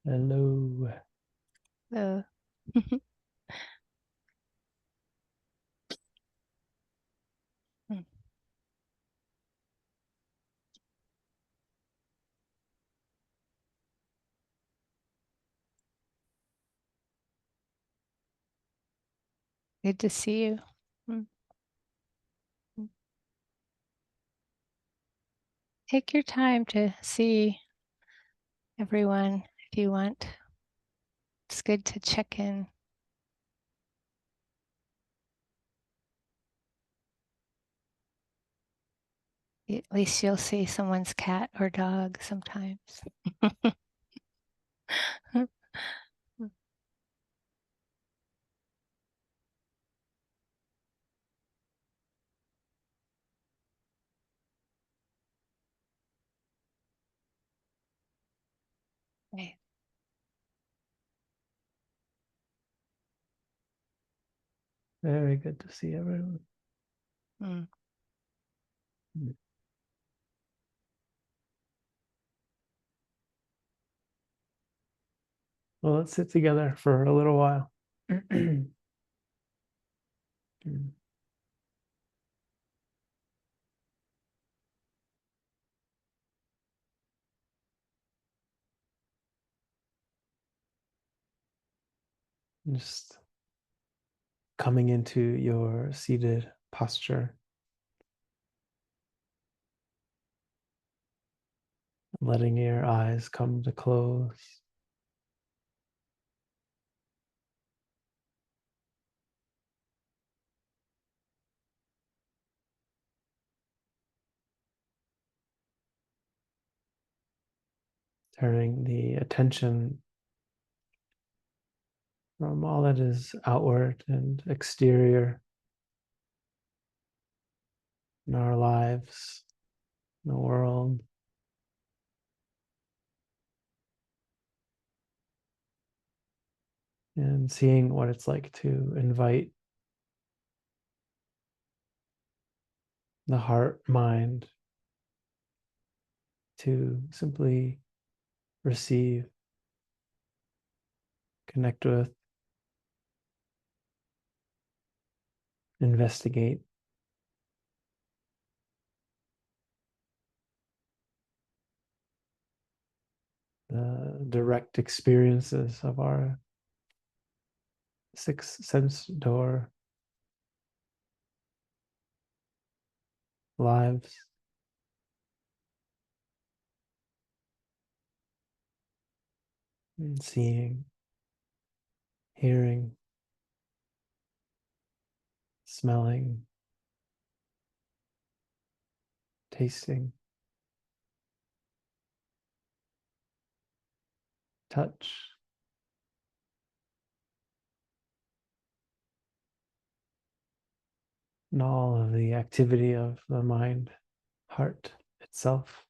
Hello. So good to see you. Mm. Take your time to see everyone if you want. It's good to check in. At least you'll see someone's cat or dog sometimes. Okay. Very good to see everyone. Mm. Well, let's sit together for a little while. Just coming into your seated posture, letting your eyes come to close. Turning the attention from all that is outward and exterior in our lives, in the world, and seeing what it's like to invite the heart, mind to simply receive, connect with, investigate the direct experiences of our sixth sense door lives. And seeing, hearing, smelling, tasting, touch, and all of the activity of the mind, heart itself.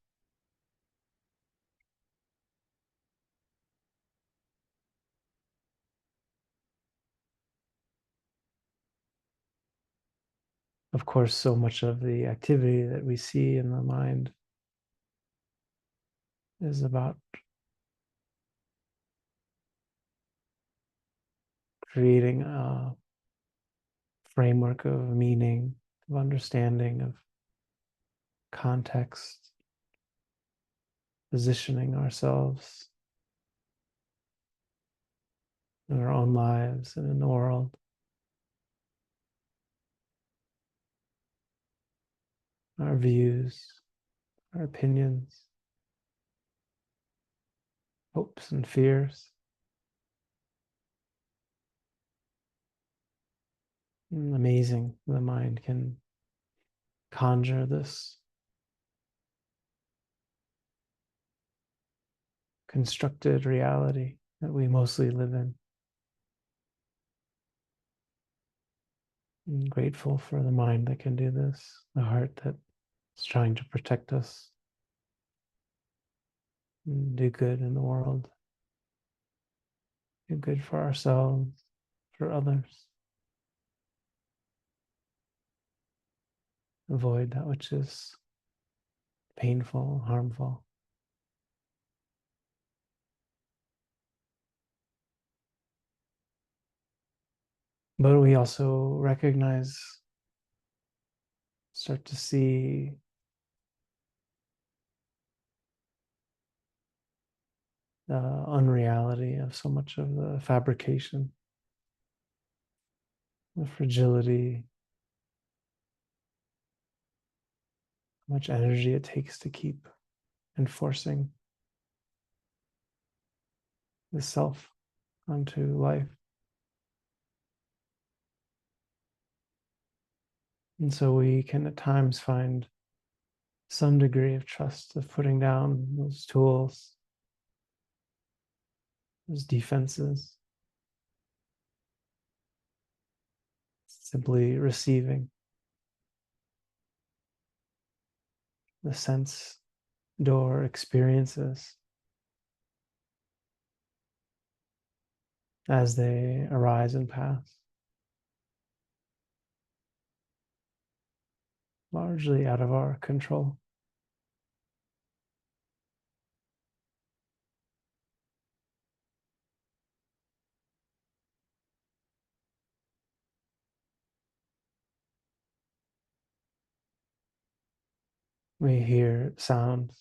Of course, so much of the activity that we see in the mind is about creating a framework of meaning, of understanding, of context, positioning ourselves in our own lives and in the world. Our views, our opinions, hopes and fears. Amazing, the mind can conjure this constructed reality that we mostly live in. I'm grateful for the mind that can do this, the heart that is trying to protect us and do good in the world, do good for ourselves, for others. Avoid that which is painful, harmful. But we also recognize, start to see the unreality of so much of the fabrication, the fragility, how much energy it takes to keep enforcing the self onto life. And so we can at times find some degree of trust of putting down those tools, those defenses, simply receiving the sense door experiences as they arise and pass, largely out of our control. We hear sounds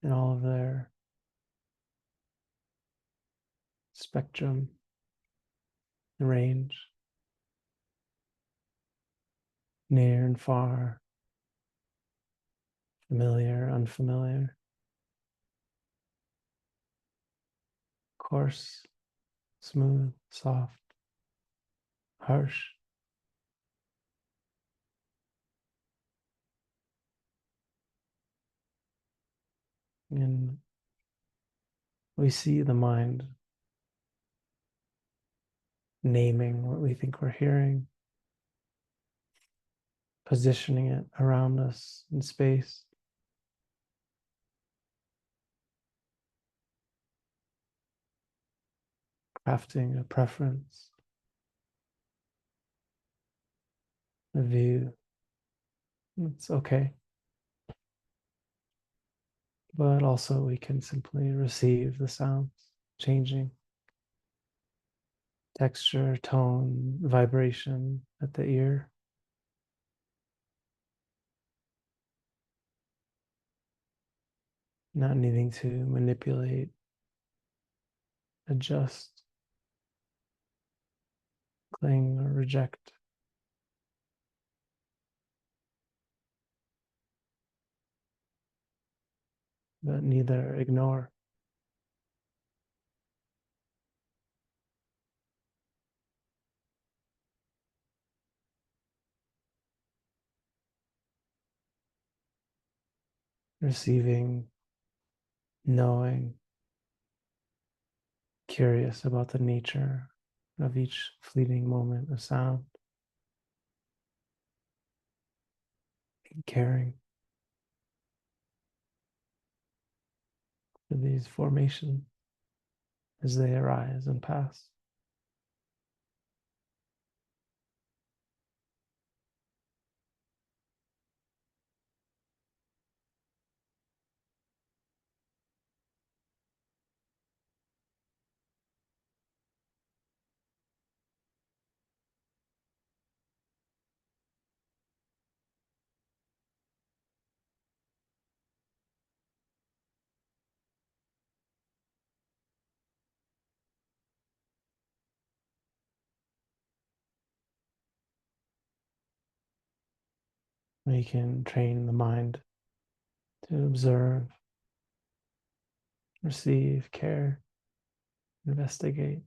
in all of their spectrum, range, near and far, familiar, unfamiliar, coarse, smooth, soft, harsh. And we see the mind naming what we think we're hearing, positioning it around us in space, crafting a preference, a view. It's okay. But also we can simply receive the sounds changing, texture, tone, vibration at the ear. Not needing to manipulate, adjust, cling, or reject. But neither ignore. Receiving, knowing, curious about the nature of each fleeting moment of sound, and caring for these formations as they arise and pass. We can train the mind to observe, receive, care, investigate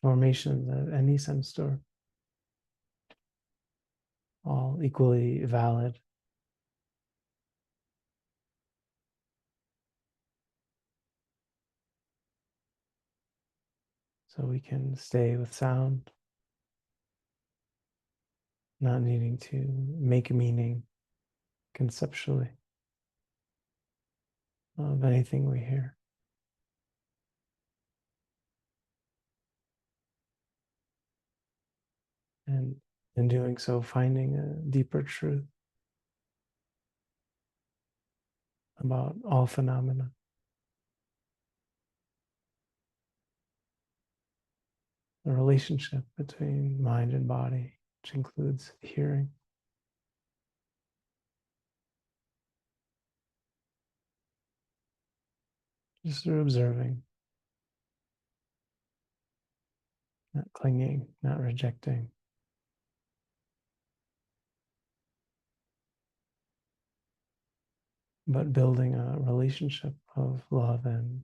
formations of any sense door, all equally valid. So we can stay with sound, not needing to make meaning conceptually of anything we hear. And in doing so, finding a deeper truth about all phenomena. the relationship between mind and body, which includes hearing. Just through observing, not clinging, not rejecting, but building a relationship of love and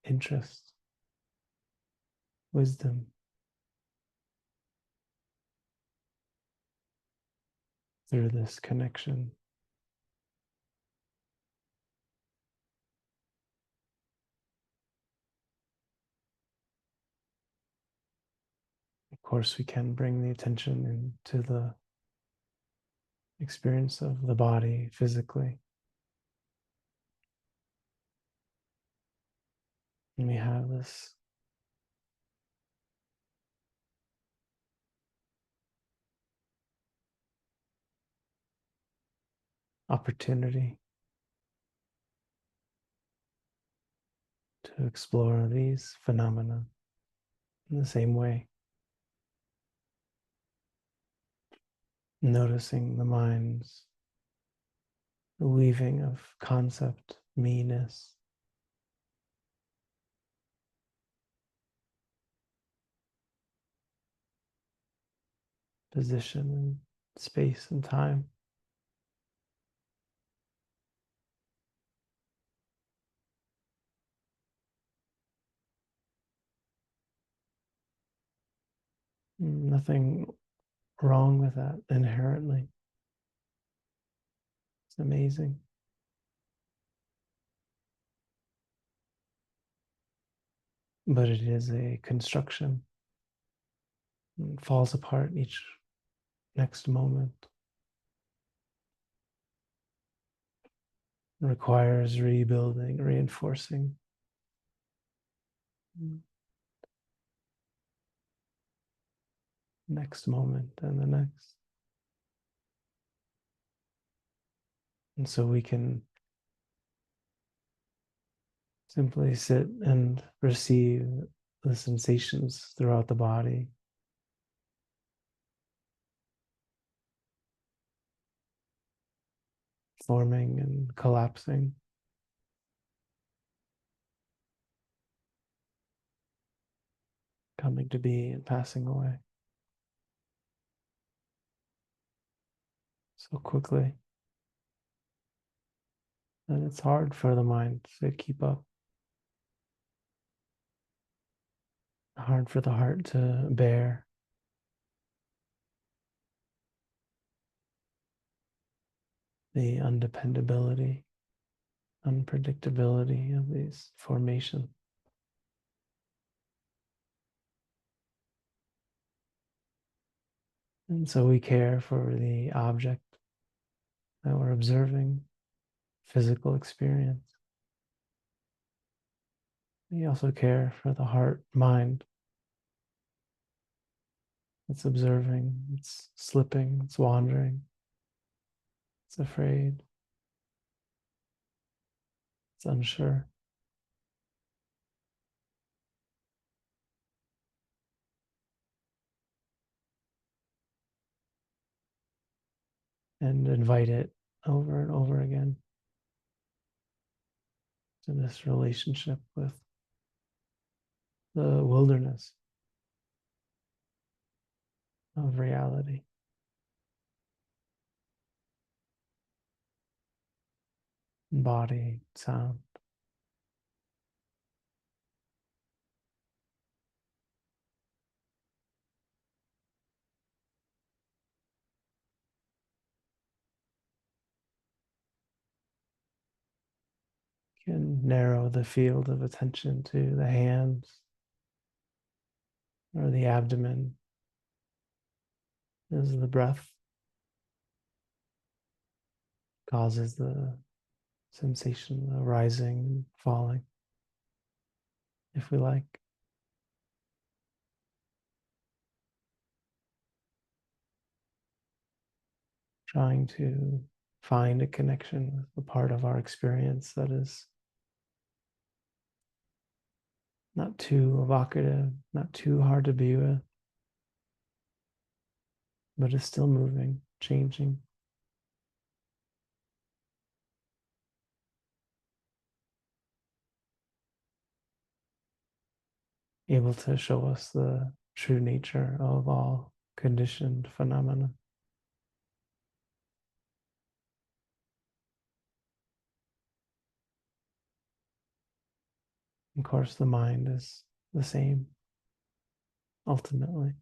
interest, wisdom through this connection. Of course, we can bring the attention into the experience of the body physically. And we have this opportunity to explore these phenomena in the same way, noticing the mind's weaving of concept, me-ness, position, and space and time. Nothing wrong with that inherently. It's amazing. But it is a construction. It falls apart each next moment. It requires rebuilding, reinforcing. Next moment and the next. And so we can simply sit and receive the sensations throughout the body. Forming and collapsing. Coming to be and passing away. So quickly. And it's hard for the mind to keep up. Hard for the heart to bear. The undependability, unpredictability of these formations. And so we care for the object that we're observing, physical experience. We also care for the heart, mind. It's observing, it's slipping, it's wandering, it's afraid, it's unsure. And invite it over and over again to this relationship with the wilderness of reality. Body, sound. Can narrow the field of attention to the hands or the abdomen as the breath causes the sensation, the rising and falling, if we like. Trying to find a connection with the part of our experience that is not too evocative, not too hard to be with, but is still moving, changing. Able to show us the true nature of all conditioned phenomena. Of course, the mind is the same, ultimately.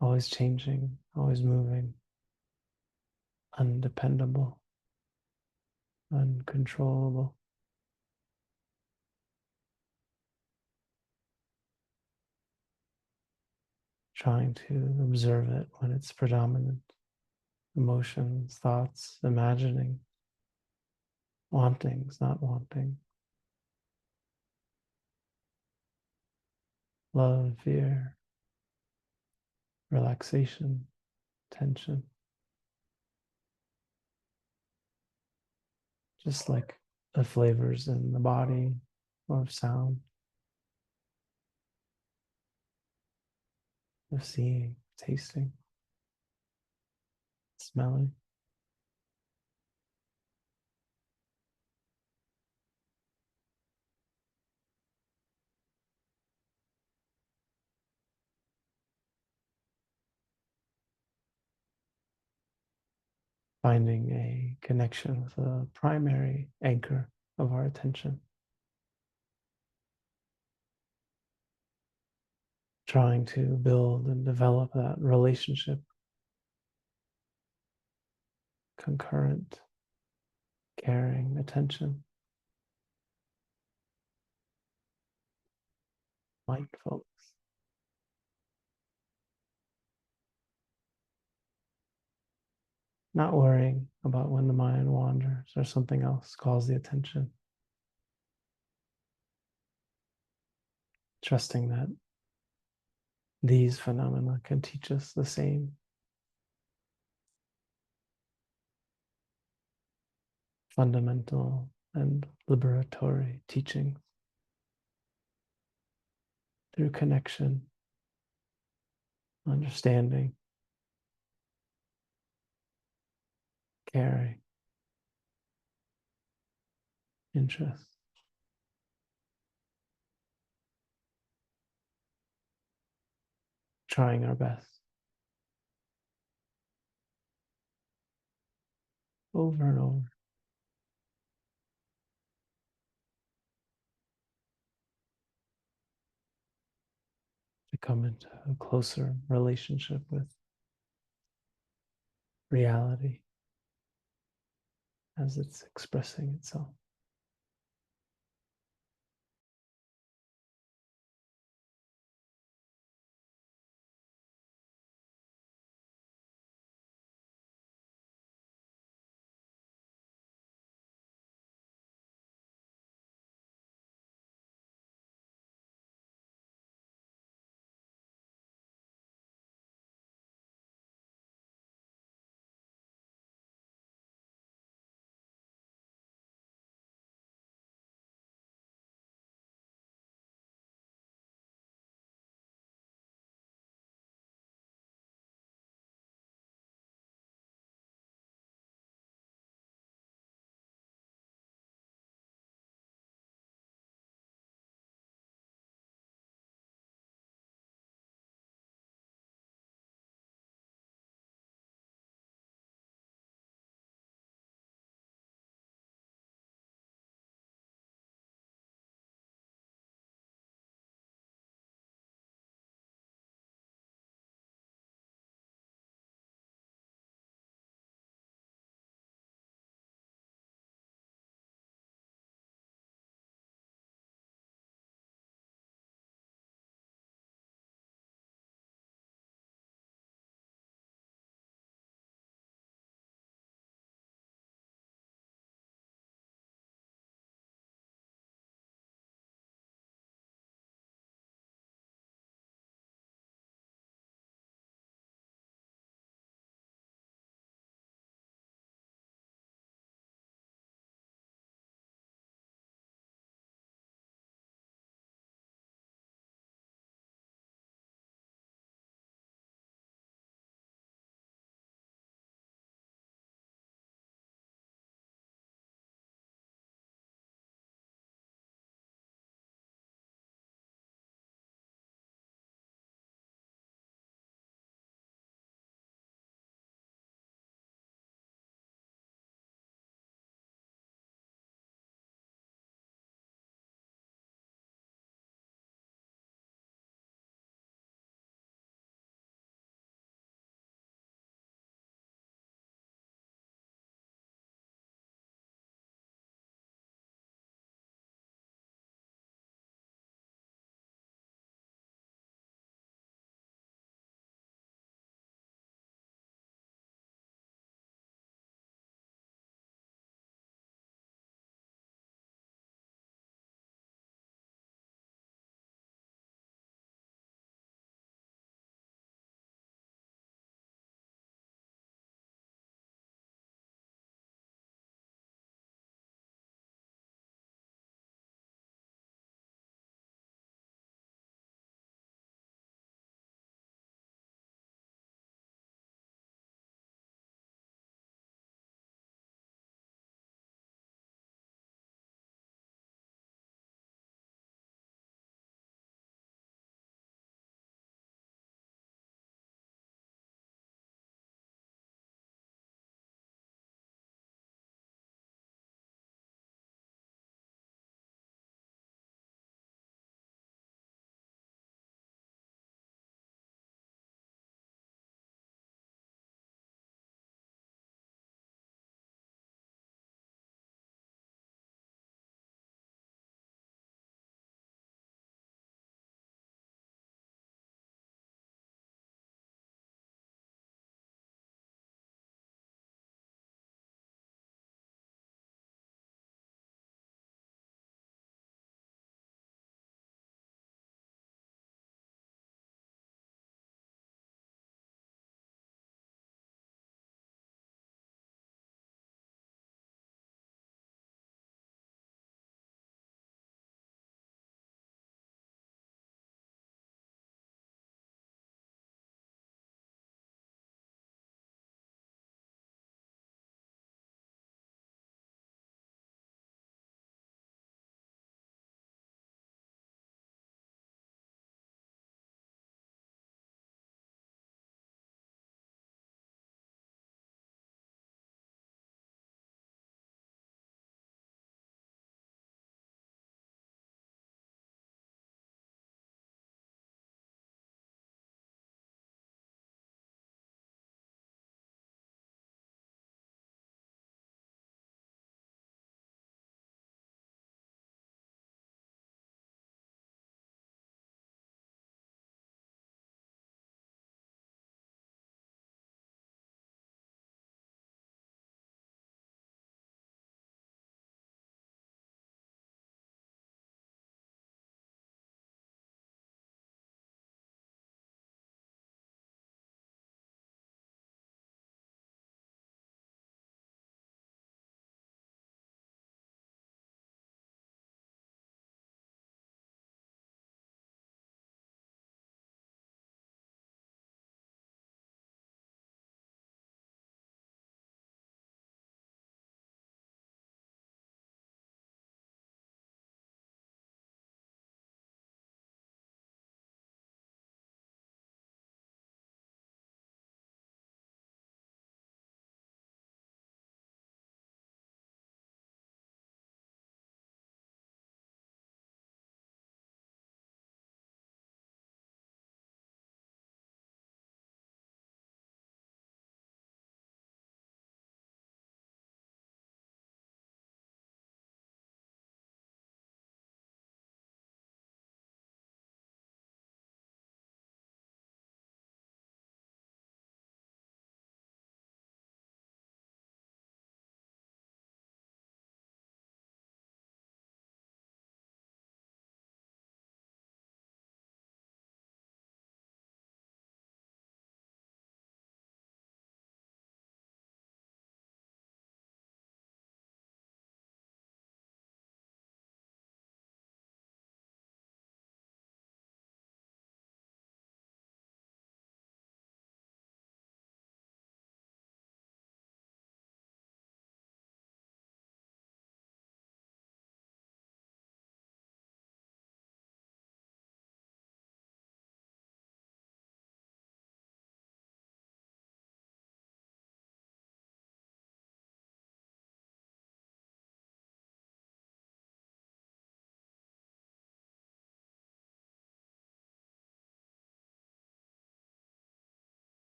Always changing, always moving, undependable, uncontrollable. Trying to observe it when it's predominant. Emotions, thoughts, imagining, wantings, not wanting, love, fear, relaxation, tension. Just like the flavors in the body or sound, of seeing, tasting, smelling. Finding a connection with a primary anchor of our attention. Trying to build and develop that relationship, concurrent, caring attention, mindfulness. Not worrying about when the mind wanders or something else calls the attention. Trusting that these phenomena can teach us the same fundamental and liberatory teachings through connection, understanding, caring, interest, trying our best over and over to come into a closer relationship with reality as it's expressing itself.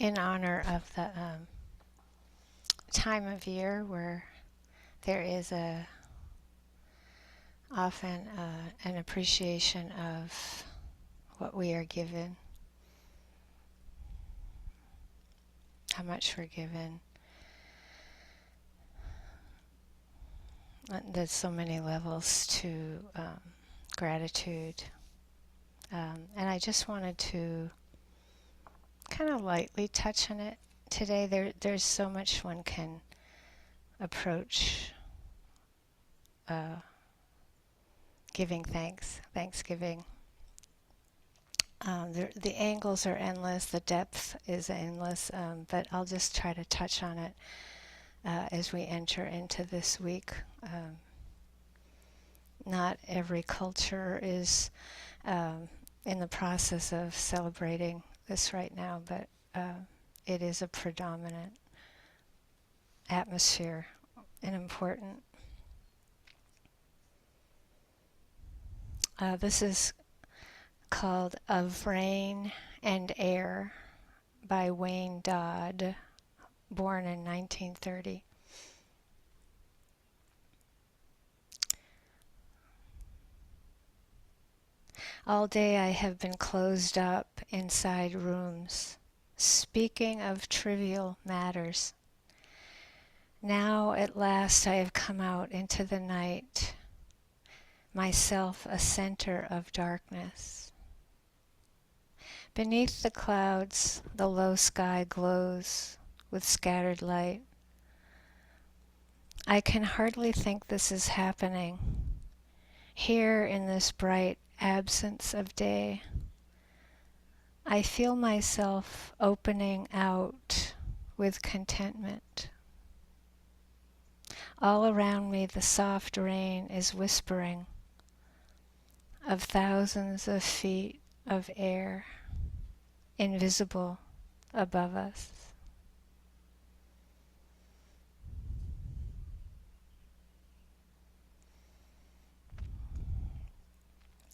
in honor of the time of year where there is often an appreciation of what we are given, how much we're given. There's so many levels to gratitude. And I just wanted to kind of lightly touch on it today. There's so much one can approach giving Thanksgiving. The angles are endless, the depth is endless, but I'll just try to touch on it as we enter into this week. Not every culture is in the process of celebrating this right now, but it is a predominant atmosphere and important. This is called Of Rain and Air by Wayne Dodd, born in 1930. All day I have been closed up inside rooms, speaking of trivial matters. Now at last I have come out into the night, myself a center of darkness. Beneath the clouds, the low sky glows with scattered light. I can hardly think this is happening. Here in this bright absence of day, I feel myself opening out with contentment. All around me the soft rain is whispering of thousands of feet of air, invisible above us.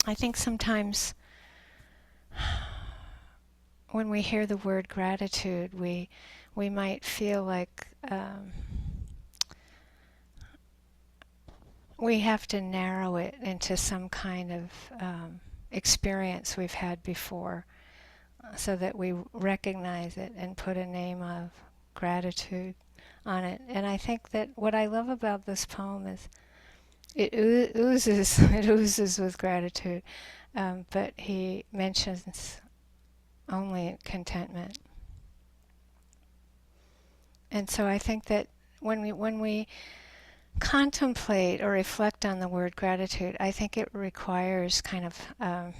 I think sometimes when we hear the word gratitude, we might feel like we have to narrow it into some kind of experience we've had before, so that we recognize it and put a name of gratitude on it. And I think that what I love about this poem is it oozes with gratitude, but he mentions only contentment. And so I think that when we contemplate or reflect on the word gratitude, I think it requires kind of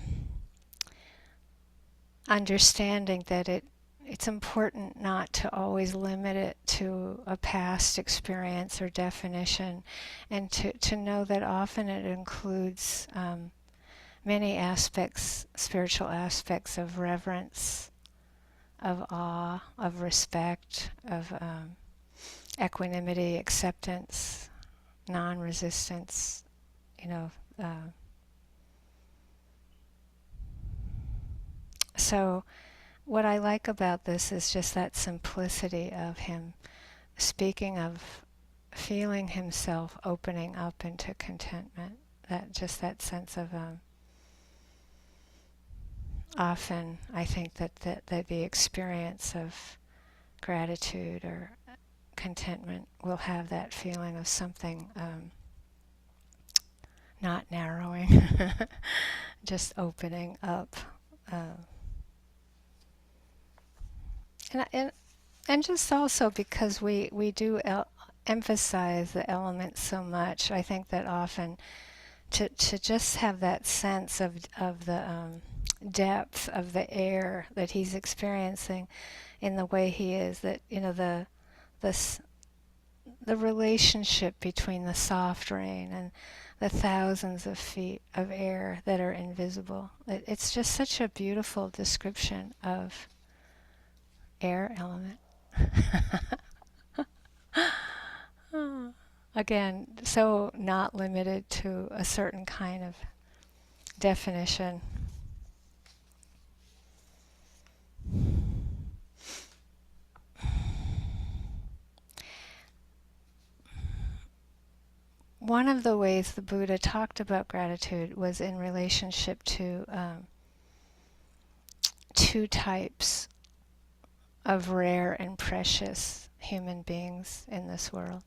understanding that it's important not to always limit it to a past experience or definition, and to know that often it includes many aspects, spiritual aspects of reverence, of awe, of respect, of equanimity, acceptance, non-resistance, so what I like about this is just that simplicity of him speaking of feeling himself opening up into contentment, that sense of often I think that the experience of gratitude or contentment will have that feeling of something not narrowing, just opening up. And just also because we do emphasize the elements so much, I think that often to just have that sense of the depth of the air that he's experiencing in the way he is, that the relationship between the soft rain and the thousands of feet of air that are invisible. It's just such a beautiful description of air element. Again, so not limited to a certain kind of definition. one of the ways the Buddha talked about gratitude was in relationship to two types of rare and precious human beings in this world.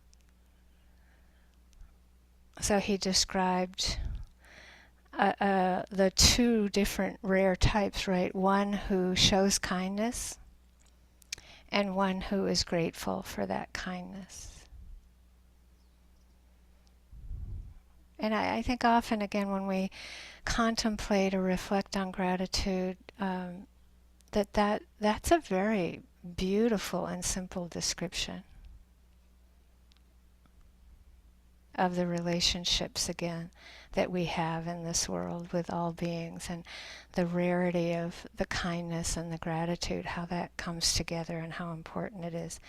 So he described the two different rare types, right? One who shows kindness and one who is grateful for that kindness. And I think often, again, when we contemplate or reflect on gratitude, that's a very beautiful and simple description of the relationships, again, that we have in this world with all beings, and the rarity of the kindness and the gratitude, how that comes together and how important it is.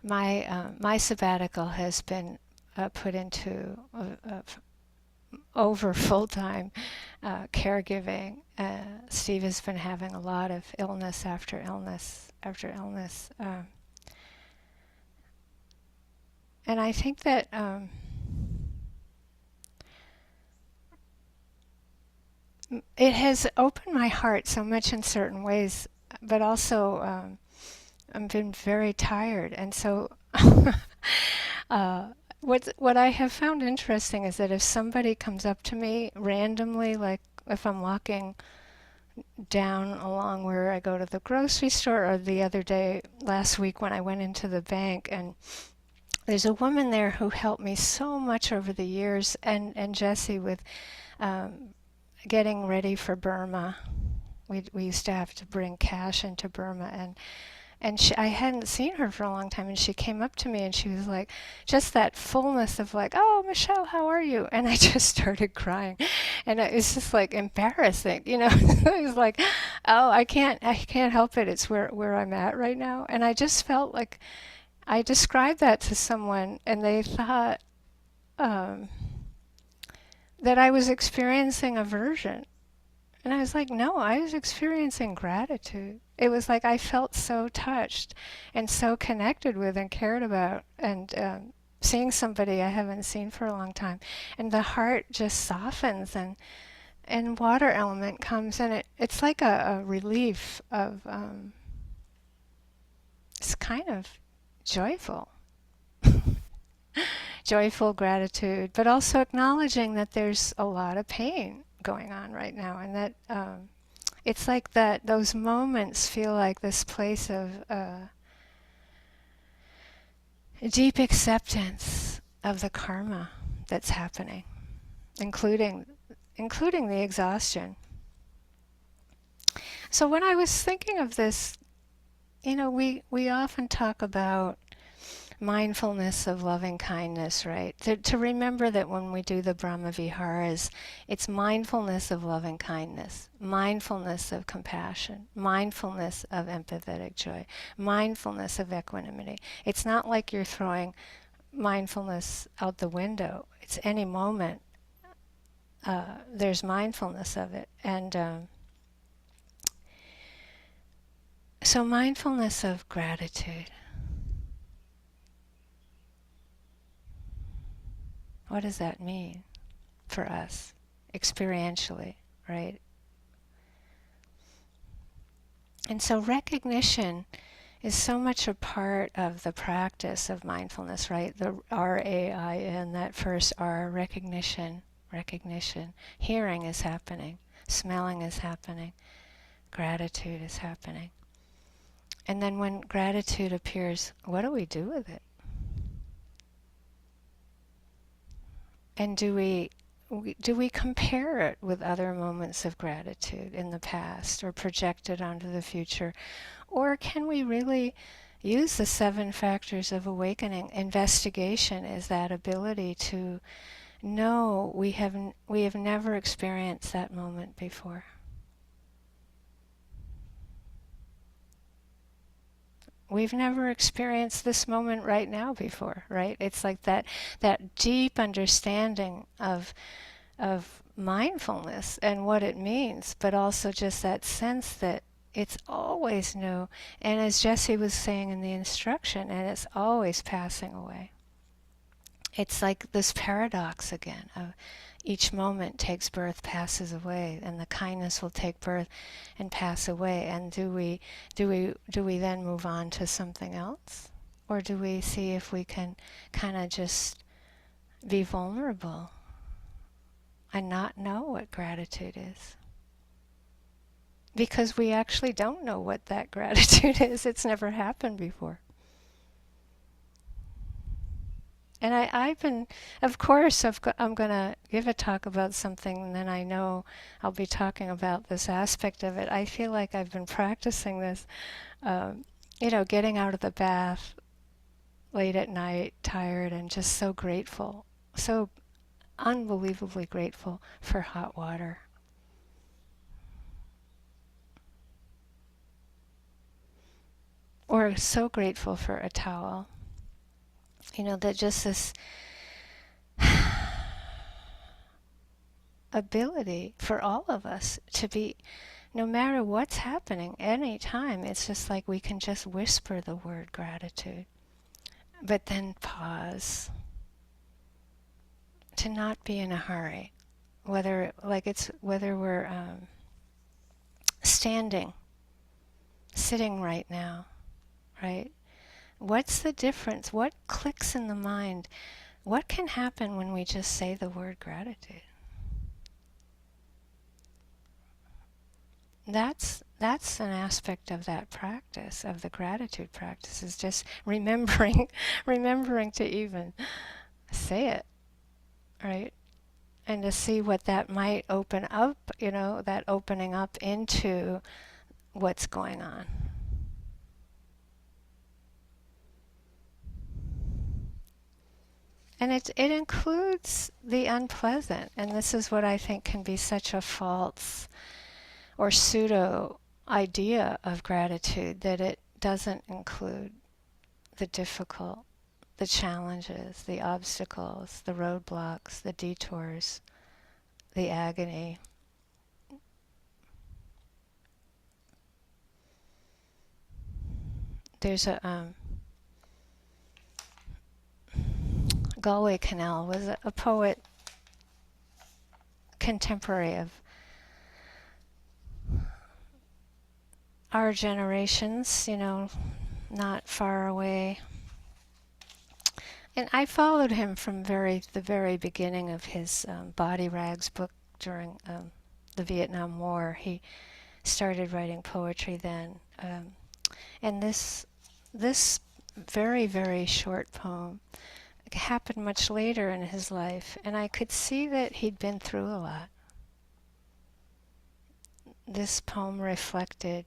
My sabbatical has been put into over full-time caregiving. Steve has been having a lot of illness after illness after illness. And I think that it has opened my heart so much in certain ways, but also I've been very tired. And so what I have found interesting is that if somebody comes up to me randomly, like if I'm walking down along where I go to the grocery store, or the other day, last week when I went into the bank, and there's a woman there who helped me so much over the years, and Jessie with getting ready for Burma. We used to have to bring cash into Burma, and I hadn't seen her for a long time, and she came up to me and she was like, just that fullness of like, oh, Michelle, how are you? And I just started crying, and it was just like embarrassing, you know. It was like, oh, I can't help it. It's where I'm at right now. And I just felt like I described that to someone, and they thought that I was experiencing aversion. And I was like, no, I was experiencing gratitude. It was like I felt so touched and so connected with and cared about, and seeing somebody I haven't seen for a long time. And the heart just softens, and water element comes, and it's like a relief of, it's kind of joyful. Joyful gratitude, but also acknowledging that there's a lot of pain going on right now, and that it's like that those moments feel like this place of deep acceptance of the karma that's happening, including the exhaustion. So when I was thinking of this, you know, we often talk about mindfulness of loving kindness, right? To remember that when we do the Brahma Viharas, it's mindfulness of loving kindness, mindfulness of compassion, mindfulness of empathetic joy, mindfulness of equanimity. It's not like you're throwing mindfulness out the window. It's any moment there's mindfulness of it. And so mindfulness of gratitude. What does that mean for us experientially, right? And so recognition is so much a part of the practice of mindfulness, right? The R-A-I-N, that first R, recognition. Hearing is happening, smelling is happening, gratitude is happening. And then when gratitude appears, what do we do with it? And do we compare it with other moments of gratitude in the past, or project it onto the future? Or can we really use the 7 factors of awakening? Investigation is that ability to know we have never experienced that moment before. We've never experienced this moment right now before, right? It's like that deep understanding of mindfulness and what it means, but also just that sense that it's always new. And as Jesse was saying in the instruction, and it's always passing away. It's like this paradox again of each moment takes birth, passes away, and the kindness will take birth and pass away. And do we then move on to something else? Or do we see if we can kind of just be vulnerable and not know what gratitude is? Because we actually don't know what that gratitude is. It's never happened before. And I've been, of course, I'm going to give a talk about something, and then I know I'll be talking about this aspect of it. I feel like I've been practicing this, getting out of the bath late at night, tired, and just so grateful, so unbelievably grateful for hot water. Or so grateful for a towel. That just this ability for all of us to be, no matter what's happening, any time, it's just like we can just whisper the word gratitude, but then pause, to not be in a hurry, whether we're standing, sitting right now, right? What's the difference? What clicks in the mind? What can happen when we just say the word gratitude? That's an aspect of that practice, of the gratitude practice, is just remembering to even say it, right? And to see what that might open up, that opening up into what's going on. And it includes the unpleasant, and this is what I think can be such a false or pseudo idea of gratitude, that it doesn't include the difficult, the challenges, the obstacles, the roadblocks, the detours, the agony. There's a Galway Canal was a poet contemporary of our generations, not far away. And I followed him from the very beginning of his Body Rags book during the Vietnam War. He started writing poetry then. And this very, very short poem happened much later in his life, and I could see that he'd been through a lot. This poem reflected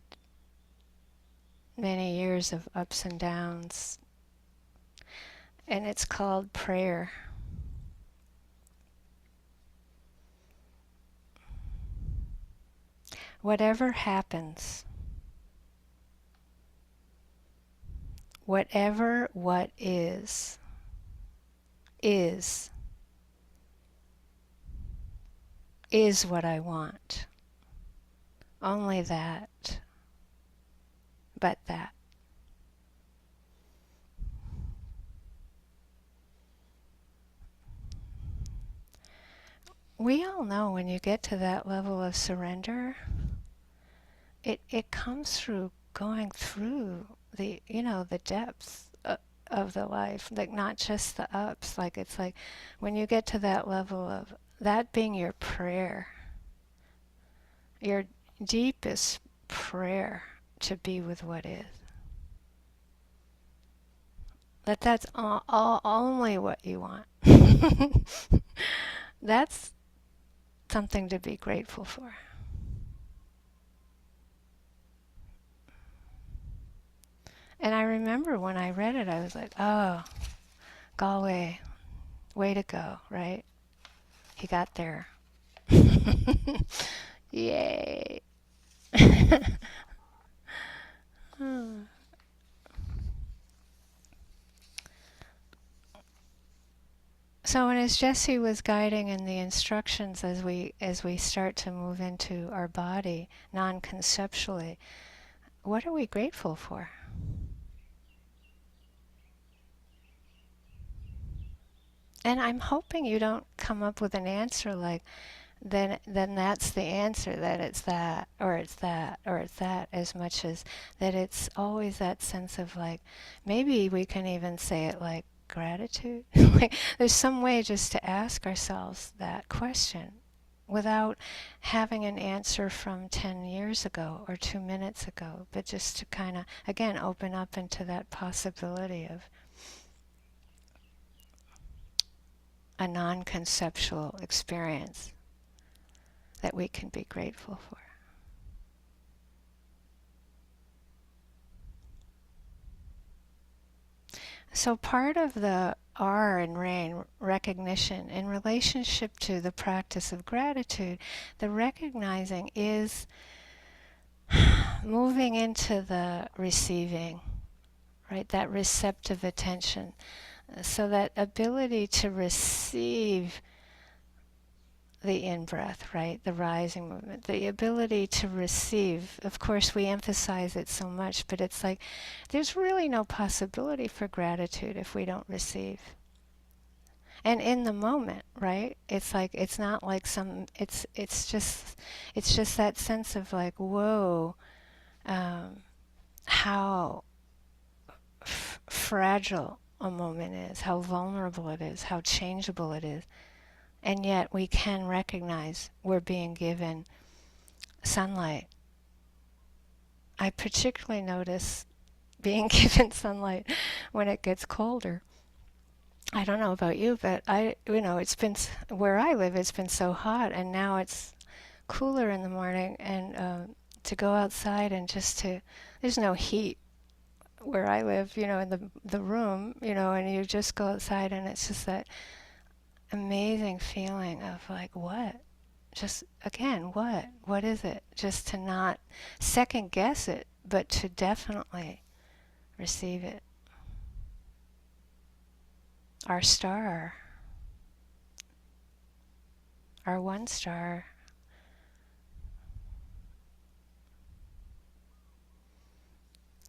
many years of ups and downs, and it's called Prayer. Whatever happens, whatever what is what I want. Only that, but that. We all know when you get to that level of surrender, it comes through going through the depths of the life, like not just the ups. Like it's like when you get to that level of that being your prayer, your deepest prayer to be with what is. That's all only what you want. That's something to be grateful for. And I remember when I read it, I was like, oh, Galway, way to go, right? He got there. Yay. So, and as Jesse was guiding in the instructions as we start to move into our body non-conceptually, what are we grateful for? And I'm hoping you don't come up with an answer like, then that's the answer, that it's that, or it's that, or it's that, as much as that it's always that sense of like, maybe we can even say it like gratitude. Like, there's some way just to ask ourselves that question without having an answer from 10 years ago or 2 minutes ago, but just to kind of, again, open up into that possibility of a non-conceptual experience that we can be grateful for. So part of the R in RAIN, recognition, in relationship to the practice of gratitude, the recognizing is moving into the receiving, right? That receptive attention. So that ability to receive the in-breath, right? The rising movement, the ability to receive. Of course, we emphasize it so much, but it's like there's really no possibility for gratitude if we don't receive. And in the moment, right? It's like it's not like it's just that sense of like, whoa, how fragile a moment is, how vulnerable it is, how changeable it is. And yet we can recognize we're being given sunlight. I particularly notice being given sunlight when it gets colder. I don't know about you, but it's been, where I live, it's been so hot, and now it's cooler in the morning, and to go outside and there's no heat where I live, in the room, and you just go outside, and it's just that amazing feeling of like, what? Just, again, what? What is it? Just to not second guess it, but to definitely receive it. Our star, our one star.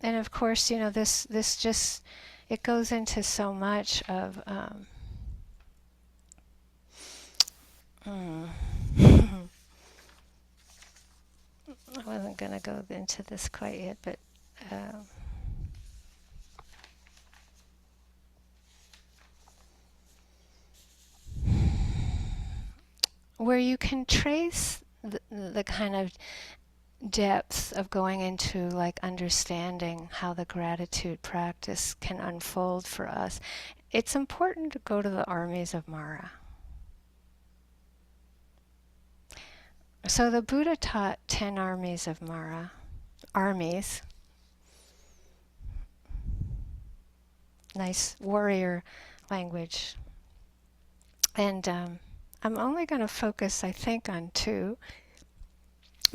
And of course, this just, it goes into so much of, I wasn't going to go into this quite yet, but where you can trace the kind of depths of going into like understanding how the gratitude practice can unfold for us, it's important to go to the armies of Mara. So the Buddha taught 10 armies of Mara. Armies. Nice warrior language. And I'm only going to focus, I think, on 2.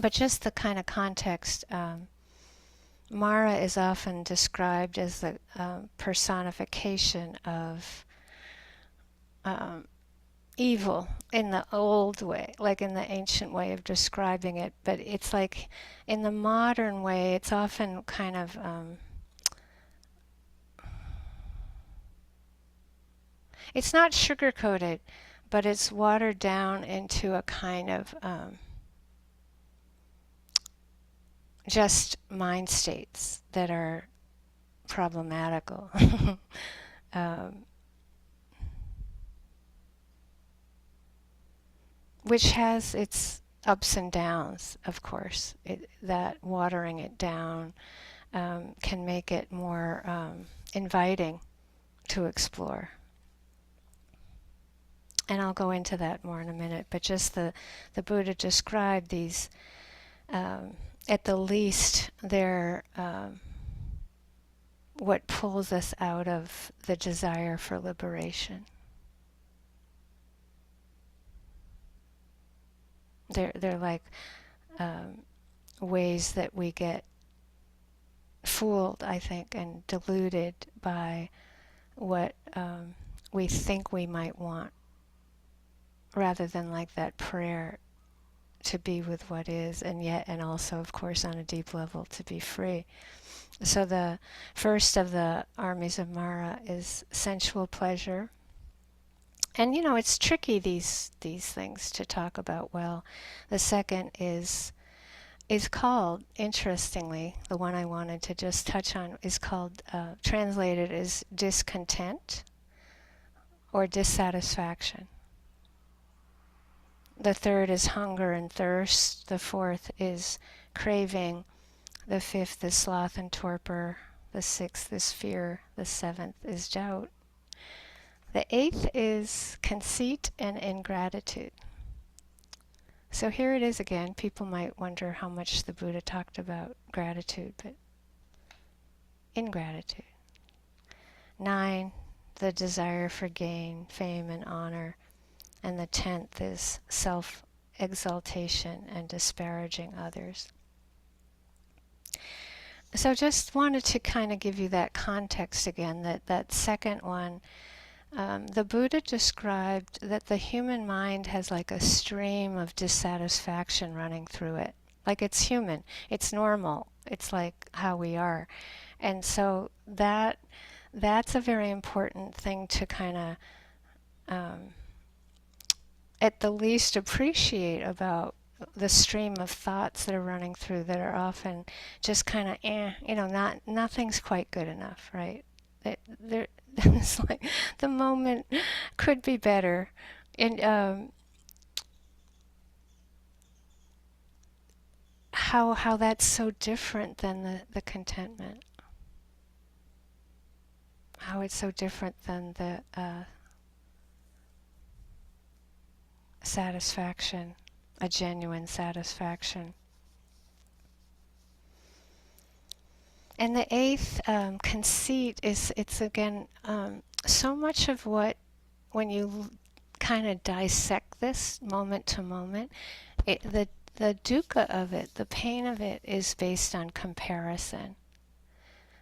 But just the kind of context, Mara is often described as the personification of evil in the old way, like in the ancient way of describing it. But it's like in the modern way, it's often kind of it's not sugar-coated, but it's watered down into a kind of just mind states that are problematical. Which has its ups and downs, of course. That watering it down can make it more inviting to explore. And I'll go into that more in a minute, but just the Buddha described these, at the least, they're what pulls us out of the desire for liberation. They're like ways that we get fooled, I think, and deluded by what we think we might want, rather than like that prayer to be with what is, and also, of course, on a deep level, to be free. So the first of the armies of Mara is sensual pleasure. And it's tricky, these things, to talk about well. The second is called, interestingly, the one I wanted to just touch on is called, translated as discontent or dissatisfaction. The third is hunger and thirst. The fourth is craving. The fifth is sloth and torpor. The sixth is fear. The seventh is doubt. The eighth is conceit and ingratitude. So here it is again. People might wonder how much the Buddha talked about gratitude, but ingratitude. 9, the desire for gain, fame, and honor. And the 10th is self-exaltation and disparaging others. So just wanted to kind of give you that context again, that second one. The Buddha described that the human mind has like a stream of dissatisfaction running through it. Like it's human, it's normal, it's like how we are. And so that's a very important thing to kind of at the least appreciate about the stream of thoughts that are running through, that are often just kind of nothing's quite good enough, right? It's like the moment could be better. And how that's so different than the contentment. How it's so different than the satisfaction, a genuine satisfaction. And the eighth, conceit, it's again so much of what, when you kind of dissect this moment to moment, the dukkha of it, the pain of it, is based on comparison.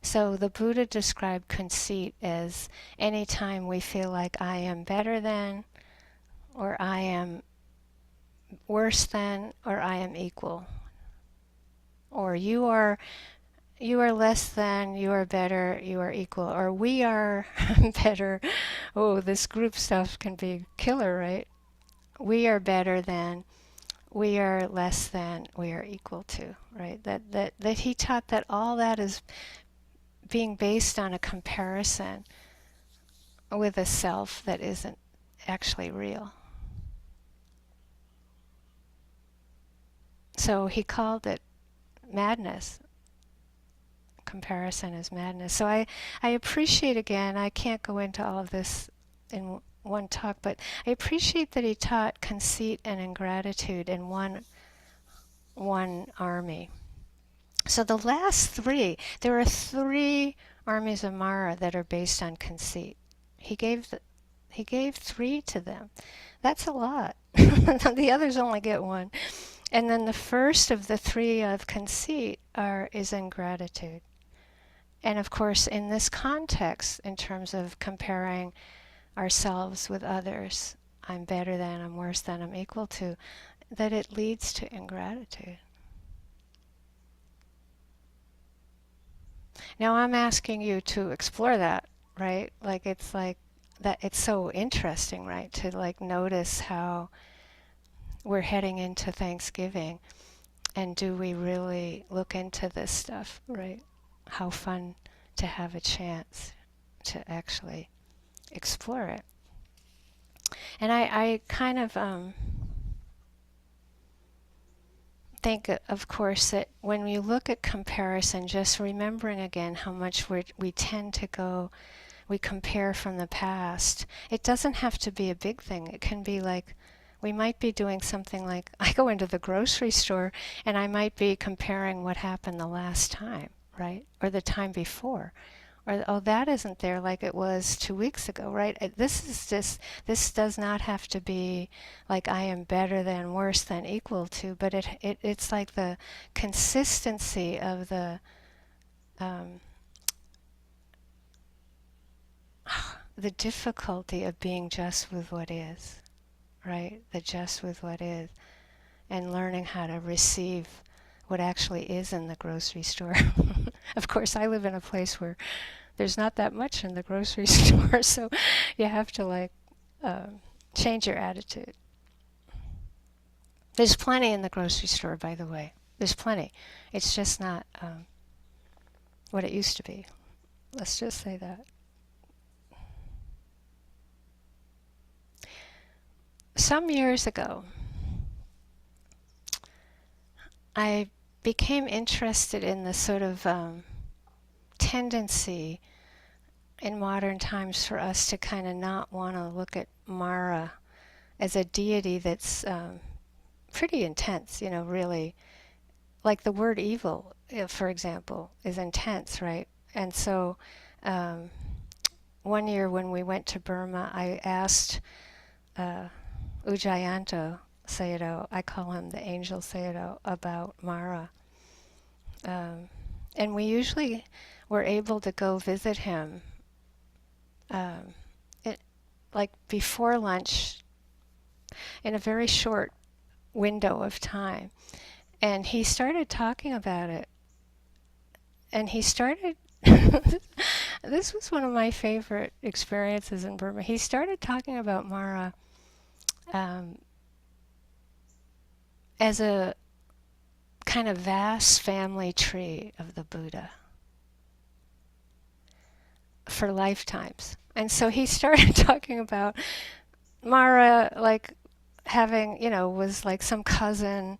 So the Buddha described conceit as any time we feel like I am better than, or I am worse than, or I am equal, or you are less than, you are better, you are equal, or we are better. Oh, this group stuff can be killer, right? We are better than, we are less than, we are equal to, right? That he taught that all that is being based on a comparison with a self that isn't actually real. So he called it madness. Comparison is madness. So I appreciate, again, I can't go into all of this in one talk, but I appreciate that he taught conceit and ingratitude in one army. So the last three, there are 3 armies of Mara that are based on conceit. He gave 3 to them. That's a lot. The others only get 1. And then the first of the 3 of conceit is ingratitude. And of course, in this context, in terms of comparing ourselves with others, I'm better than, I'm worse than, I'm equal to, that it leads to ingratitude. Now I'm asking you to explore that, right? Like it's like that, it's so interesting, right? To like notice how we're heading into Thanksgiving, and do we really look into this stuff, right? How fun to have a chance to actually explore it. And I kind of think, of course, that when we look at comparison, just remembering again how much we tend to go, we compare from the past. It doesn't have to be a big thing. It can be like, we might be doing something like, I go into the grocery store and I might be comparing what happened the last time, right? Or the time before. Or, oh, that isn't there like it was 2 weeks ago, right? This does not have to be like I am better than, worse than, equal to, but it's like the consistency of the difficulty of being just with what is, right? The just with what is, and learning how to receive what actually is in the grocery store. Of course, I live in a place where there's not that much in the grocery store, so you have to change your attitude. There's plenty in the grocery store, by the way. There's plenty. It's just not what it used to be. Let's just say that. Some years ago, I became interested in the sort of tendency in modern times for us to kind of not want to look at Mara as a deity that's pretty intense, really. Like the word evil, for example, is intense, right? And so one year when we went to Burma, I asked Ujjayanto Sayadaw, I call him the Angel Sayadaw, about Mara. And we usually were able to go visit him like before lunch in a very short window of time. And he started talking about it. And he started, this was one of my favorite experiences in Burma. He started talking about Mara as a kind of vast family tree of the Buddha for lifetimes. And so he started talking about Mara like having, was like some cousin,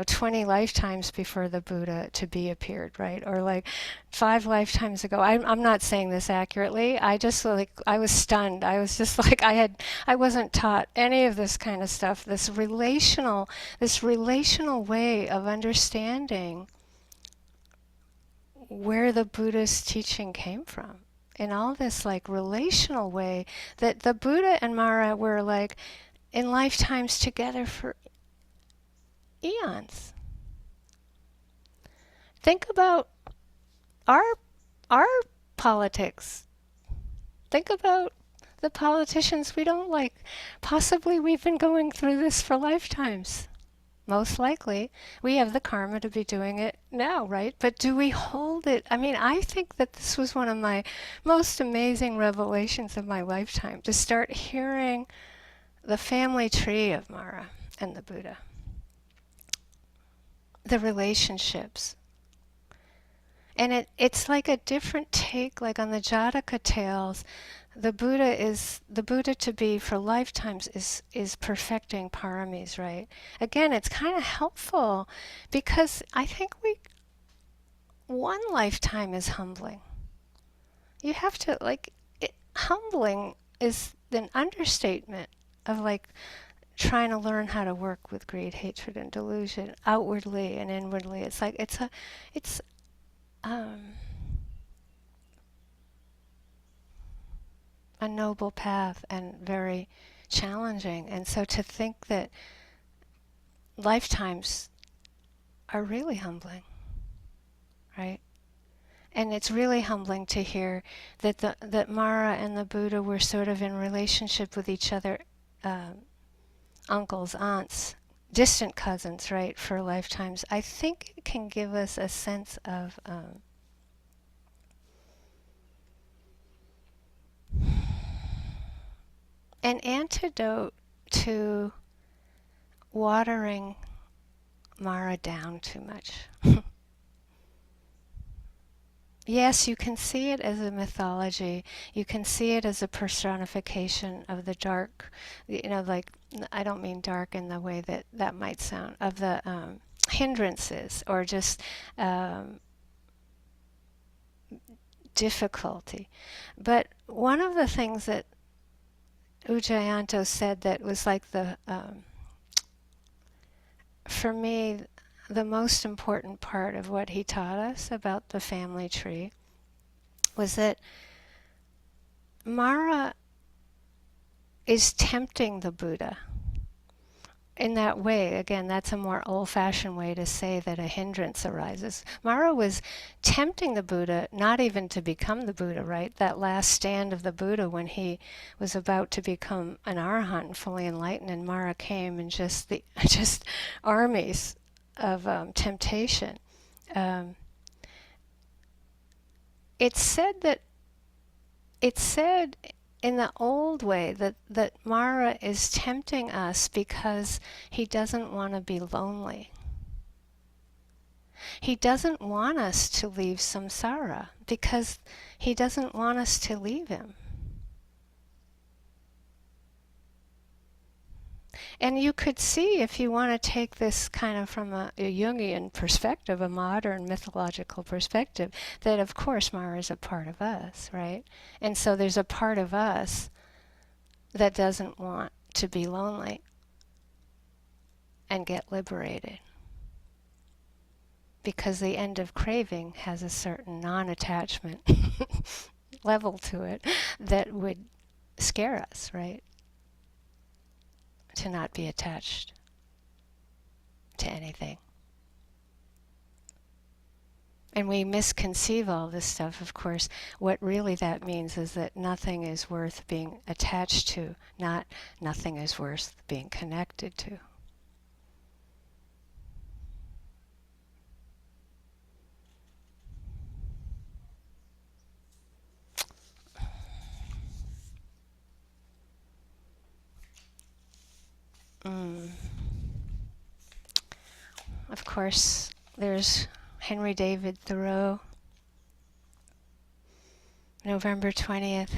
20 lifetimes before the Buddha to be appeared, right? Or like 5 lifetimes ago. I'm not saying this accurately. I just I was stunned. I was just like, I wasn't taught any of this kind of stuff. This relational way of understanding where the Buddha's teaching came from. In all this relational way that the Buddha and Mara were in lifetimes together for eons. Think about our politics. Think about the politicians we don't like. Possibly we've been going through this for lifetimes. Most likely, we have the karma to be doing it now, right? But do we hold it? I mean, I think that this was one of my most amazing revelations of my lifetime, to start hearing the family tree of Mara and the Buddha. The relationships. And it's like a different take, like on the Jataka tales, the Buddha to be for lifetimes is perfecting paramis, right? Again, it's kind of helpful because I think one lifetime is humbling. You have to humbling is an understatement of trying to learn how to work with greed, hatred, and delusion outwardly and inwardly. It's a noble path and very challenging. And so to think that lifetimes are really humbling, right? And it's really humbling to hear that Mara and the Buddha were sort of in relationship with each other, uncles, aunts, distant cousins, right, for lifetimes. I think it can give us a sense of an antidote to watering Mara down too much. Yes, you can see it as a mythology. You can see it as a personification of the dark, I don't mean dark in the way that might sound, of the hindrances or just difficulty. But one of the things that Ujjayanto said that was for me, the most important part of what he taught us about the family tree was that Mara is tempting the Buddha in that way, again, that's a more old-fashioned way to say that a hindrance arises. Mara was tempting the Buddha not even to become the Buddha, right? That last stand of the Buddha when he was about to become an arahant, fully enlightened, and Mara came and just just armies of temptation. Um, it's said that it's said in the old way that Mara is tempting us because he doesn't want to be lonely. He doesn't want us to leave samsara because he doesn't want us to leave him. And you could see, if you want to take this kind of from a Jungian perspective, a modern mythological perspective, that of course Mara is a part of us, right? And so there's a part of us that doesn't want to be lonely and get liberated. Because the end of craving has a certain non-attachment level to it that would scare us, right? To not be attached to anything. And we misconceive all this stuff, of course. What really that means is that nothing is worth being attached to, not nothing is worth being connected to. Of course, there's Henry David Thoreau, November 20th,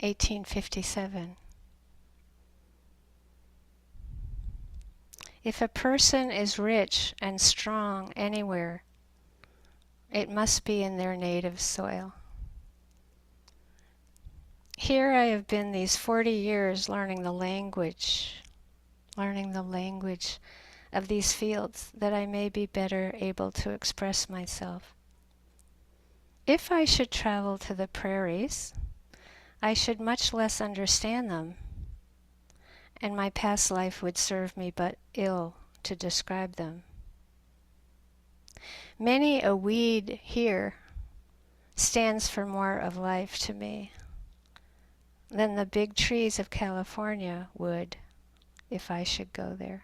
1857. If a person is rich and strong anywhere, it must be in their native soil. Here I have been these 40 years learning the language of these fields, that I may be better able to express myself. If I should travel to the prairies, I should much less understand them, and my past life would serve me but ill to describe them. Many a weed here stands for more of life to me than the big trees of California would if I should go there.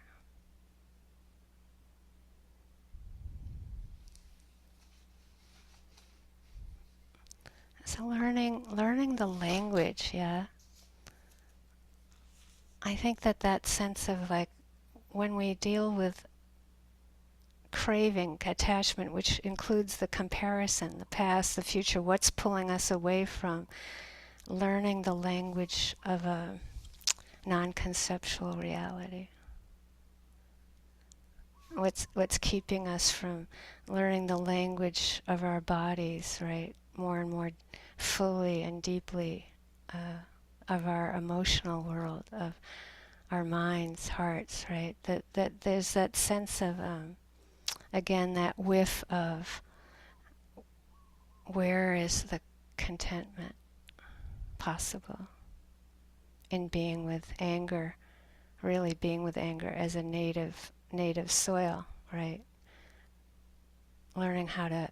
So learning the language, yeah. I think that sense of like when we deal with craving, attachment, which includes the comparison, the past, the future, what's pulling us away from learning the language of a non-conceptual reality. What's keeping us from learning the language of our bodies, right? More and more fully and deeply of our emotional world, of our minds, hearts, right? That there's that sense of, again, that whiff of where is the contentment possible in being with anger, really being with anger as a native soil, right? Learning how to,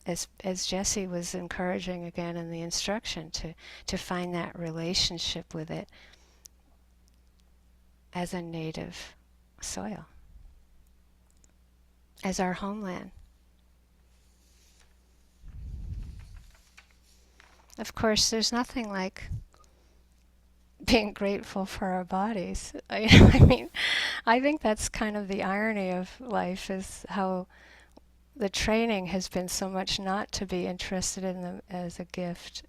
as Jessie was encouraging again in the instruction, to find that relationship with it as a native soil, as our homeland. Of course, there's nothing like being grateful for our bodies. I mean, I think that's kind of the irony of life, is how the training has been so much not to be interested in them as a gift.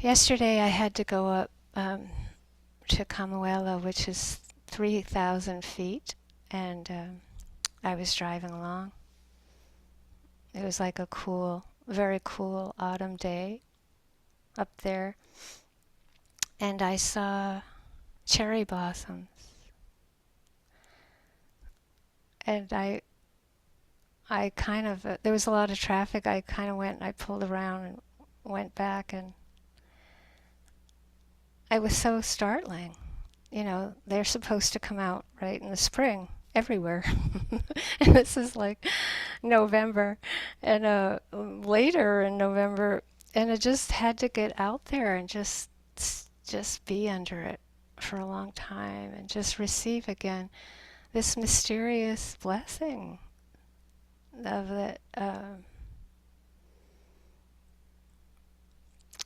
Yesterday I had to go up to Kamuela, which is 3,000 feet, and I was driving along. It was like a very cool autumn day up there, and I saw cherry blossoms. And I kind of, there was a lot of traffic. I kind of went and I pulled around and went back, and it was so startling. You know, they're supposed to come out right in the spring everywhere. And this is like November, and later in November, and it just had to get out there and just be under it for a long time and just receive again this mysterious blessing of it.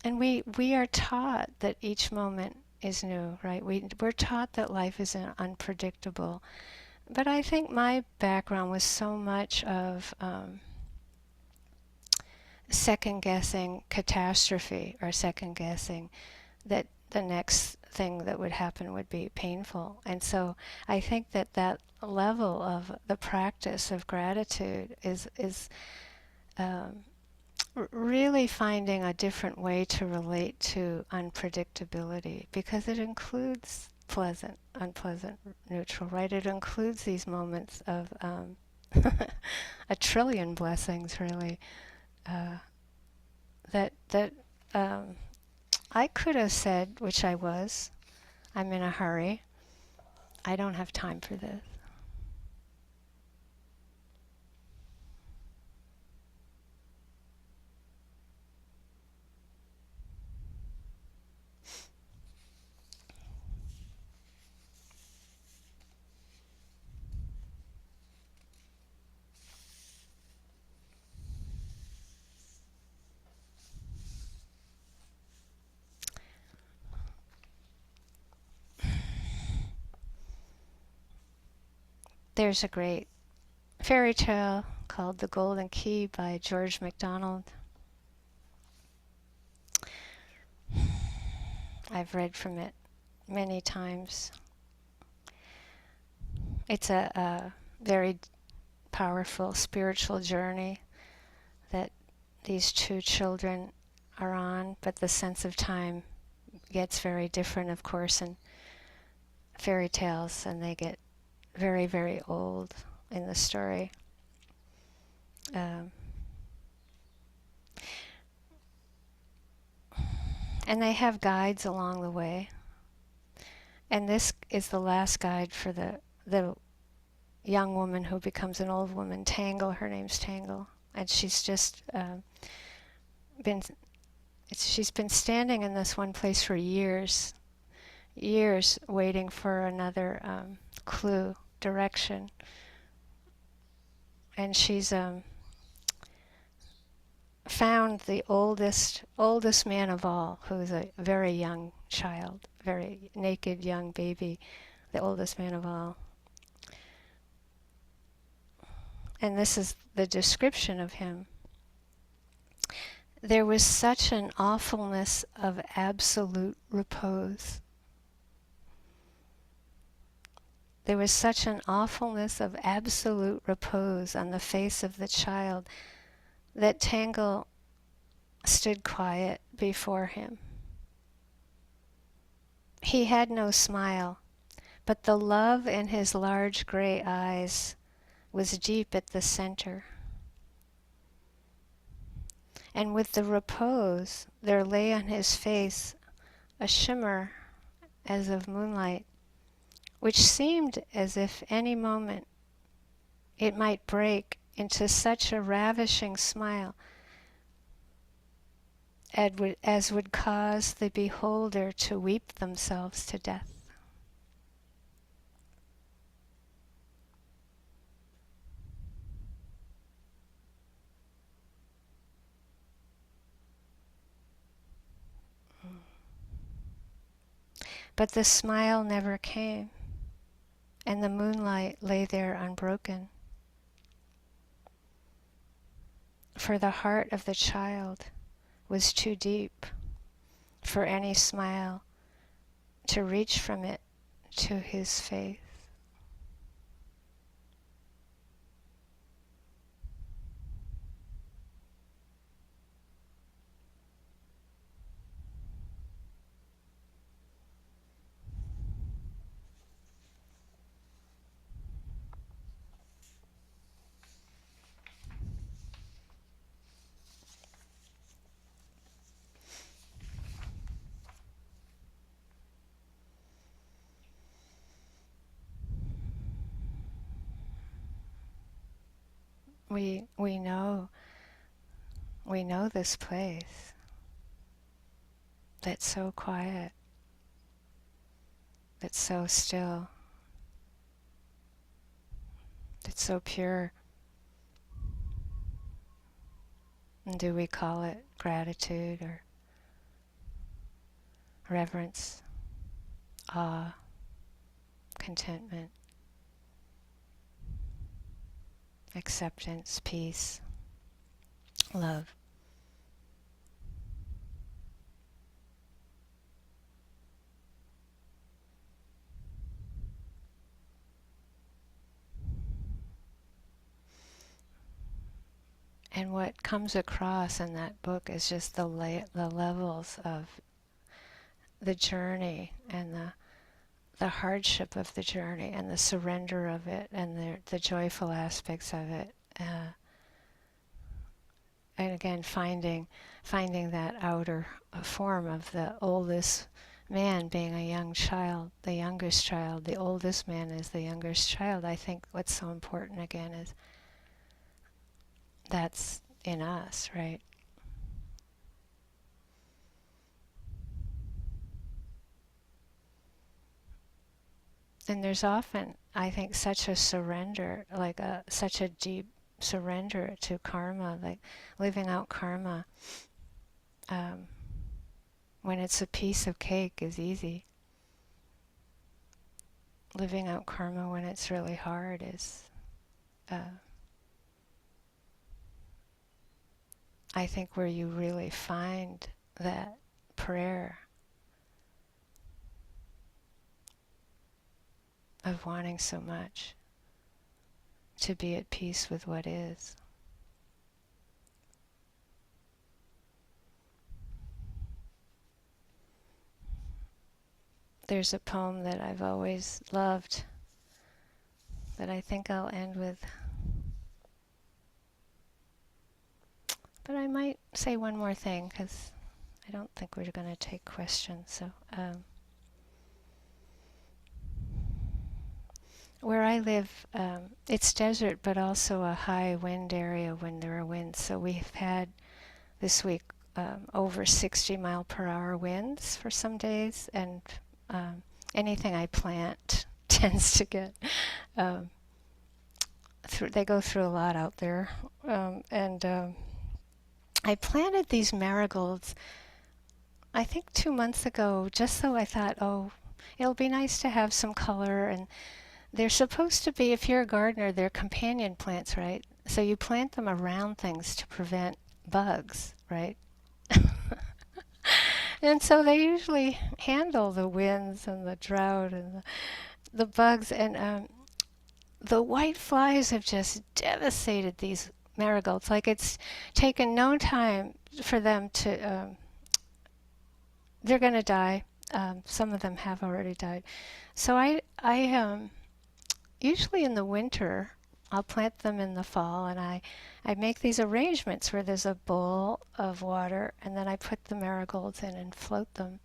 And we are taught that each moment is new, right? We're taught that life is unpredictable. But I think my background was so much of second-guessing catastrophe, or second-guessing that the next thing that would happen would be painful. And so I think that that level of the practice of gratitude is really finding a different way to relate to unpredictability, because it includes pleasant, unpleasant, neutral, right? It includes these moments of a trillion blessings, really, that I could have said, which I was, I'm in a hurry. I don't have time for this. There's a great fairy tale called The Golden Key by George MacDonald. I've read from it many times. It's a very powerful spiritual journey that these two children are on, but the sense of time gets very different, of course, in fairy tales, and they get very, very old in the story. And they have guides along the way. And this is the last guide for the young woman who becomes an old woman, Tangle. Her name's Tangle. And she's just she's been standing in this one place for years, waiting for another clue, direction. And she's found the oldest man of all, who's a very young child, very naked young baby, the oldest man of all. And this is the description of him. There was such an awfulness of absolute repose. There was such an awfulness of absolute repose on the face of the child that Tangle stood quiet before him. He had no smile, but the love in his large gray eyes was deep at the center. And with the repose, there lay on his face a shimmer as of moonlight, which seemed as if any moment it might break into such a ravishing smile as would cause the beholder to weep themselves to death. But the smile never came, and the moonlight lay there unbroken. For the heart of the child was too deep for any smile to reach from it to his face. we know this place that's so quiet, that's so still, that's so pure. And do we call it gratitude or reverence, awe, contentment, acceptance, peace, love? And what comes across in that book is just the levels of the journey and the hardship of the journey and the surrender of it and the joyful aspects of it. And again, finding that outer form of the oldest man being a young child, the youngest child, the oldest man is the youngest child. I think what's so important again is that's in us, right? And there's often, I think, such a surrender, like such a deep surrender to karma, like living out karma. When it's a piece of cake is easy. Living out karma when it's really hard is, I think, where you really find that prayer of wanting so much to be at peace with what is. There's a poem that I've always loved that I think I'll end with. But I might say one more thing because I don't think we're going to take questions. So, where I live, it's desert, but also a high wind area when there are winds. So we've had this week over 60 mile per hour winds for some days, and anything I plant tends to get they go through a lot out there. I planted these marigolds, I think 2 months ago, just so I thought, oh, it'll be nice to have some color. And they're supposed to be, if you're a gardener, they're companion plants, right? So you plant them around things to prevent bugs, right? And so they usually handle the winds and the drought and the bugs. And the white flies have just devastated these marigolds. Like, it's taken no time for them to, they're going to die. Some of them have already died. So I usually in the winter, I'll plant them in the fall, and I make these arrangements where there's a bowl of water, and then I put the marigolds in and float them.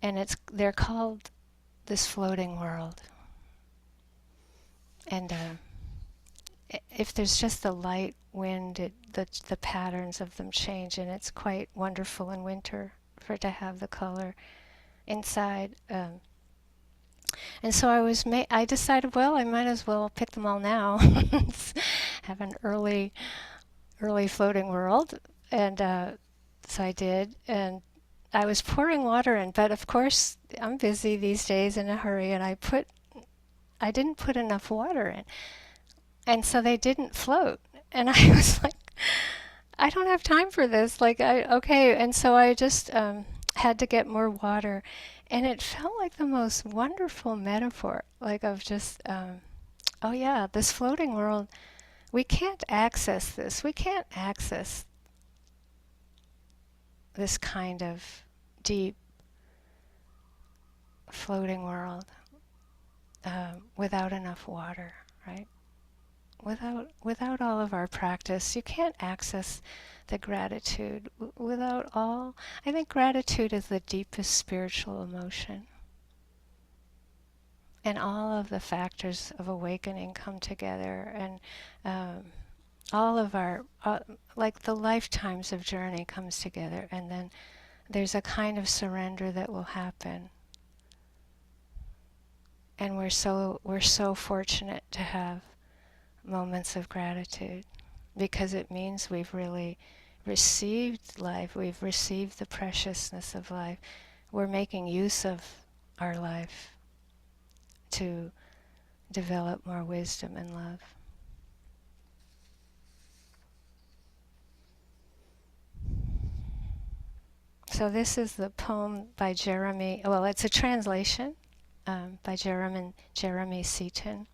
And they're called this floating world. And if there's just a light wind, the patterns of them change, and it's quite wonderful in winter to have the color inside. And so I decided, well, I might as well pick them all now. Have an early floating world. And so I did. And I was pouring water in, but of course I'm busy these days in a hurry, and I didn't put enough water in. And so they didn't float. And I was like, I don't have time for this. Okay. And so I just had to get more water. And it felt like the most wonderful metaphor, like of just, oh yeah, this floating world, we can't access this. We can't access this kind of deep floating world without enough water, right? Without all of our practice, you can't access the gratitude. Without all, I think gratitude is the deepest spiritual emotion. And all of the factors of awakening come together. And all of our, like the lifetimes of journey comes together, and then there's a kind of surrender that will happen. And we're so fortunate to have moments of gratitude, because it means we've really received life, we've received the preciousness of life. We're making use of our life to develop more wisdom and love. So this is the poem by Jeremy, well, it's a translation by Jeremy Seaton.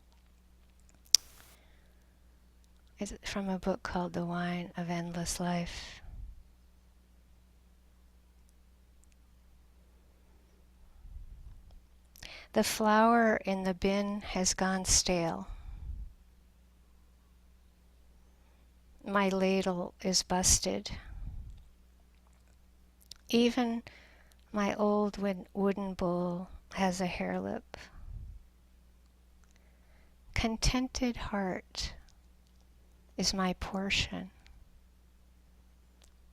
It's from a book called The Wine of Endless Life. The flour in the bin has gone stale. My ladle is busted. Even my old wooden bowl has a hair lip. Contented heart is my portion.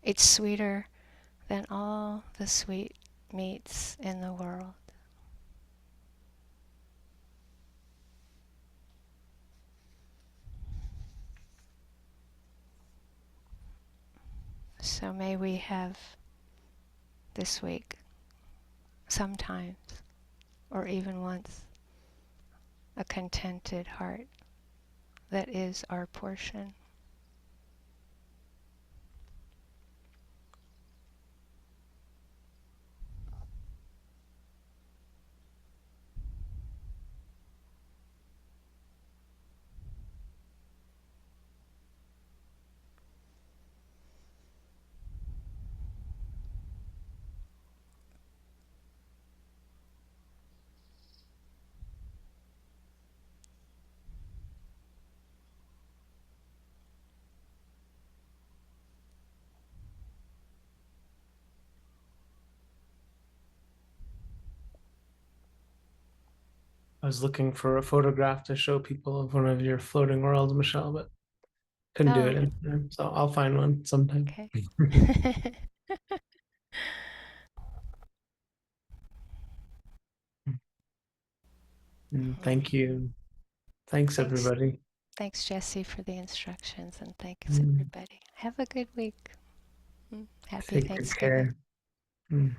It's sweeter than all the sweet meats in the world. So may we have this week, sometimes, or even once, a contented heart that is our portion. I was looking for a photograph to show people of one of your floating worlds, Michelle, but couldn't do Oh, it in time. So I'll find one sometime. okay. Thank you. Thanks, Thanks. everybody. Thanks, Jesse, for the instructions, and thanks, Mm, everybody. Have a good week. Happy Take good Thanksgiving. care. Mm.